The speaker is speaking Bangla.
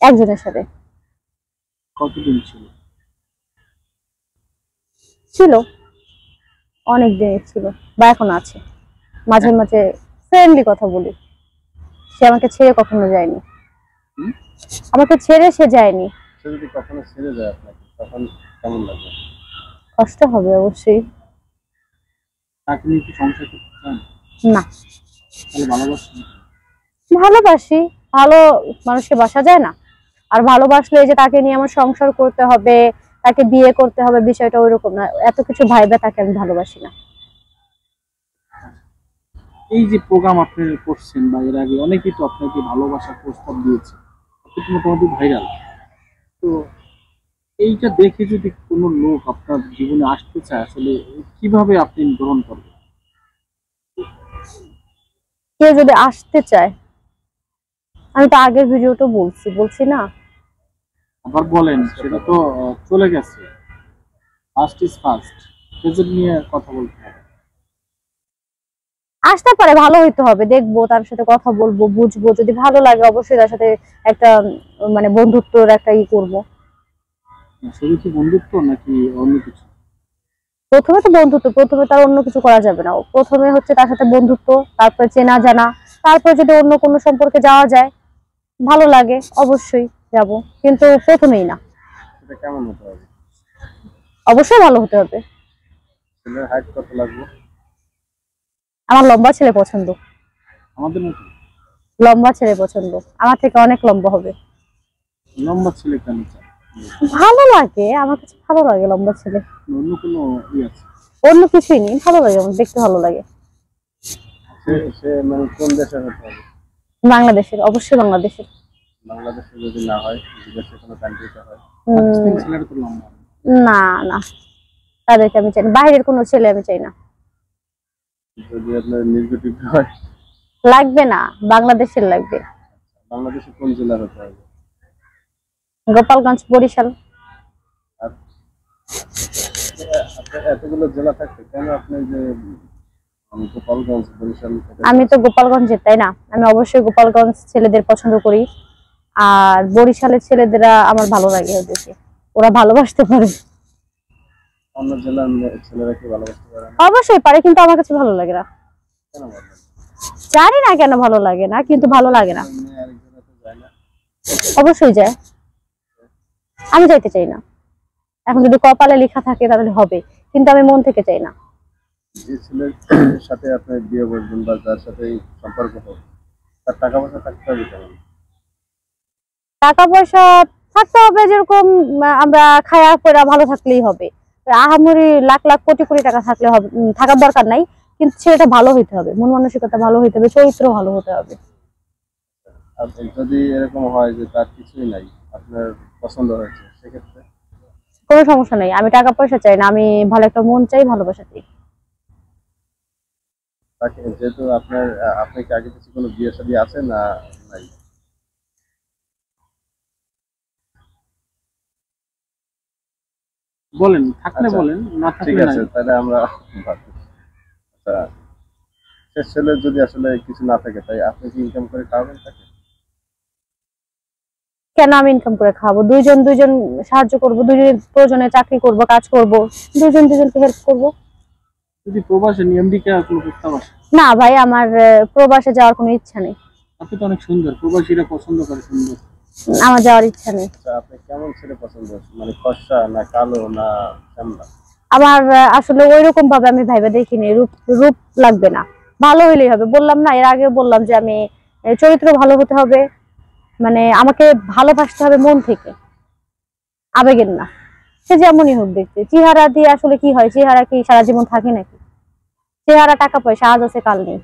একজনের সাথে। কতদিন ছিল? ছিল অনেক দিন ছিল, বা এখন আছে। মাঝে মাঝে ফ্রেন্ডলি কথা বলি। সে আমাকে ছেড়ে কখনো যায়নি। আমাকে ছেড়ে সে যায়নি। সে যদি কখনো ছেড়ে যায় আপনাকে তখন কেমন লাগবে? কষ্ট হবে অবশ্যই। তাকে নিয়ে কি সংসার করতে চান? না। তাহলে ভালোবাসেন? ভালোবাসি, ভালো মানুষকে বাসা যায় না। আর ভালোবাসলে যে তাকে নিয়ে আমার সংসার করতে হবে, তাকে বিয়ে করতে হবে, বিষয়টা ওইরকম না। এত কিছু ভাইবা তাকে আমি ভালোবাসি না। এই যে প্রোগ্রাম আপনি করছেন বা এর আগে অনেকেই তো আপনাকে ভালোবাসার প্রস্তাব দিয়েছে, আপনি তো মোটামুটি ভাইরাল। তো এইটা দেখে যদি কোনো লোক আপনার জীবনে আসতে চায়, আসলে কিভাবে আপনি গ্রহণ করবেন? কেউ যদি আসতে চায়, আমি তো আগের ভিডিওটা বলছি না। আবার বলেন, সেটা তো চলে গেছে। ফার্স্ট ইজ ফার্স্ট, প্রেজেন্ট নিয়ে কথা বলতে হবে। আসতে পারে, ভালো হইতে হবে, দেখবো, তার সাথে কথা বলবো, বুঝবো, যদি ভালো লাগে অবশ্যই তার সাথে একটা মানে বন্ধুত্বর একটা করবো। শুধু কি বন্ধুত্ব নাকি অন্য কিছু? প্রথমে তো বন্ধুত্ব, প্রথমে তার অন্য কিছু করা যাবে না। প্রথমে হচ্ছে তার সাথে বন্ধুত্ব, তারপর চেনা জানা, তারপর যদি অন্য কোনো সম্পর্কে যাওয়া যায়, ভালো লাগে অবশ্যই যাব, কিন্তু প্রথমেই না। সেটা কেমন হতে হবে? অবশ্যই ভালো হতে হবে। ছেলের হাইট কত লাগবে? আমার লম্বা ছেলে পছন্দ। আমাদের মতো? লম্বা ছেলে পছন্দ, আমার থেকে অনেক লম্বা হবে। লম্বা ছেলে কেন চান? ভালো লাগে, আমার কাছে ভালো লাগে লম্বা ছেলে। অন্য কোনো আছে? অন্য কিছুই নেই, ভালো লাগে, আমার দেখতে ভালো লাগে। সে মানে কোন দেশের হতে হবে? বাংলাদেশের, অবশ্যই বাংলাদেশের। বাংলাদেশে যদি না হয়, বিদেশে কোনো কান্ট্রিতে হয়? পাকিস্তানি ছেলেরা তো লম্বা। না না, তাদেরকে আমি চাই না, বাইরের কোনো ছেলে আমি চাই না। যদি আপনার নির্গঠিত হয়? লাগবে না, বাংলাদেশের লাগবে। বাংলাদেশে কোন জেলা হতে হবে? গোপালগঞ্জ, বরিশাল। আর এতগুলো জেলা থাকতে কেন আপনি যে গোপালগঞ্জ, বরিশাল? আমি তো গোপালগঞ্জের, তাই না? আমি অবশ্যই গোপালগঞ্জ ছেলেদের পছন্দ করি। আর বরিশালের ছেলেদেরা আমার ভালো লাগে, ওদেরকে, ওরা ভালোবাসতে পারে। অন্য জেলার ছেলেরা কি ভালোবাসতে পারে? অবশ্যই পারে, কিন্তু আমার কাছে ভালো লাগে না। কেন বলেন? জানি না কেন ভালো লাগে না, কিন্তু ভালো লাগে না। অবশ্যই যায়, আমি যাইতে চাই না। এখন যদি কপালে লেখা থাকে তাহলে হবে, কিন্তু আমি মন থেকে চাই না। যে ছেলের সাথে আপনি বিয়ে করবেন বা যার সাথে সম্পর্ক হবে, তার টাকা পয়সা থাকতে হবে কেমন? টাকা পয়সা থাকতে হবে যেরকম, আমরা খায়া পয়রা ভালো থাকলেই হবে। আহামরি লাখ লাখ কোটি কোটি টাকা থাকলে হবে, থাকার দরকার নাই। কিন্তু সেটা ভালো হইতে হবে, মন মানসিকতা ভালো হইতে হবে, চরিত্র ভালো হতে হবে। আর যদি এরকম হয় যে তার কিছুই নাই, আপনার পছন্দ হয়েছে, সেক্ষেত্রে? কোনো সমস্যা নেই, আমি টাকা পয়সা চাই না, আমি ভালো একটা মন চাই, ভালোবাসা চাই। তাকে যেহেতু আপনি কি আগে কিছু কোনো বিয়ে শাদী আছে না নাই? বলেন, থাকলে বলেন, না থাকলে ঠিক আছে, তাহলে আমরা আচ্ছা, সে ছেলে যদি আসলে কিছু না থাকে, তাই আপনি কি ইনকাম করে খাওয়াবেন তাকে? কেন আমি ইনকাম করে খাবো? দুইজন দুইজন সাহায্য করব, দুইজন প্রয়োজনে চাকরি করব, কাজ করব, দুইজন দুইজনকে হেল্প করব। যদি প্রবাসে নিয়মিত কোনো প্রস্তাব আসে? না ভাই, আমার প্রবাসে যাওয়ার কোনো ইচ্ছা নেই। আপনি তো অনেক সুন্দর, প্রবাসীরা পছন্দ করে সুন্দর। আমার যাওয়ার ইচ্ছা নেই। আপনি কেমন ছেলে পছন্দ, মানে ফর্সা না কালো না শ্যামলা? আমার আসলে ওইরকম ভাবে আমি ভাইবা দেখিনি, রূপ রূপ লাগবে না, ভালো হইলেই হবে। বললাম না, এর আগে বললাম যে আমি চরিত্র ভালো হতে হবে, মানে আমাকে ভালোবাসতে হবে মন থেকে, আবেগের না। সে যেমনই হোক দেখতে, চেহারা দিয়ে আসলে কি হয়? চেহারা কি সারা জীবন থাকে নাকি? চেহারা টাকা পয়সা আজ আছে কাল নেই।